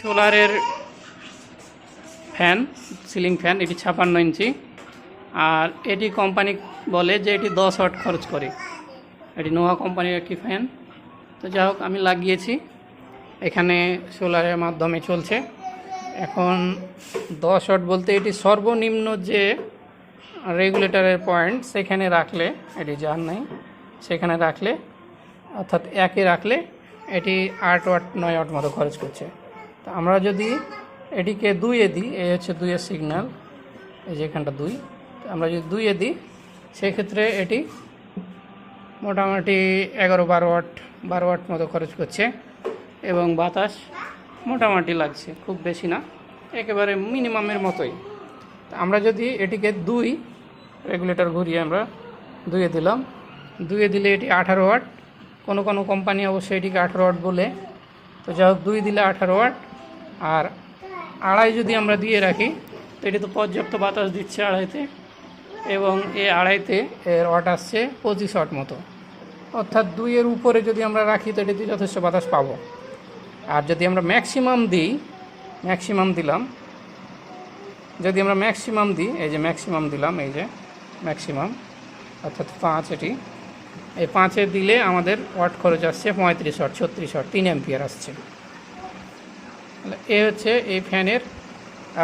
সোলারের fan, ceiling fan, এটি 56 ইঞ্চি। আর এটি company বলে যে এটি 10 ওয়াট খরচ করে। এটি নোভা কোম্পানির একটি ফ্যান। তো যাই হোক, আমি লাগিয়েছি, এখানে সোলারের মাধ্যমে চলছে। এখন 10 ওয়াট বলতে এটি সর্বনিম্ন যে রেগুলেটরের পয়েন্ট সেখানে রাখলে, এটি যার নাই সেখানে রাখলে, অর্থাৎ একে রাখলে এটি 8 ওয়াট 9 ওয়াট মতো খরচ করছে। তো আমরা যদি এটিকে 2-এ দিই, এই হচ্ছে 2-এর সিগন্যাল, এই যে এখানটা 2, আমরা যদি 2-এ দিই সেক্ষেত্রে এটি মোটামুটি 11-12 ওয়াট মতো খরচ করছে এবং বাতাস মোটামুটি লাগছে, খুব বেশি না, একেবারে মিনিমামের মতোই। তো আমরা যদি এটিকে 2 রেগুলেটর ঘুরিয়ে আমরা 2-এ দিলাম, 2-এ দিলে এটি 18 ওয়াট, কোনো কোনো কোম্পানি অবশ্যই এটিকে 18 ওয়াট বলে। তো যাই হোক, 2 দিলে 18 ওয়াট, আর 2.5 যদি আমরা দিয়ে রাখি তো এটি তো পর্যাপ্ত বাতাস দিচ্ছে 2.5-তে, এবং এই 2.5-তে এর ওয়াট আসছে 25 ওয়াট মতো। অর্থাৎ 2-এর উপরে যদি আমরা রাখি তো এটিতে যথেষ্ট বাতাস পাবো। আর যদি আমরা ম্যাক্সিমাম দিই, ম্যাক্সিমাম দিলাম, যদি আমরা ম্যাক্সিমাম দিই, এই যে ম্যাক্সিমাম দিলাম, এই যে ম্যাক্সিমাম অর্থাৎ 5, এটি এই 5-এ দিলে আমাদের ওয়াট খরচ আসছে 35 ওয়াট, 36 ওয়াট, 3 অ্যাম্পিয়ার আসছে। এ হচ্ছে এই ফ্যানের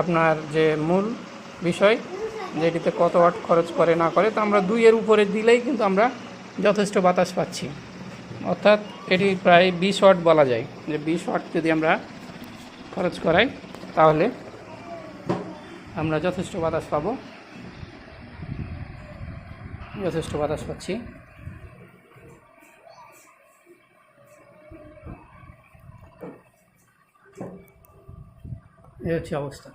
আপনার যে মূল বিষয়, যে এটিতে কত ওয়াট খরচ করে না করে। তো আমরা 2-এর উপরে দিলেই কিন্তু আমরা যথেষ্ট বাতাস পাচ্ছি, অর্থাৎ এটি প্রায় 20 ওয়াট বলা যায়, যে 20 ওয়াট যদি আমরা খরচ করাই তাহলে আমরা যথেষ্ট বাতাস পাবো, যথেষ্ট বাতাস পাচ্ছি। এই হচ্ছে অবস্থা।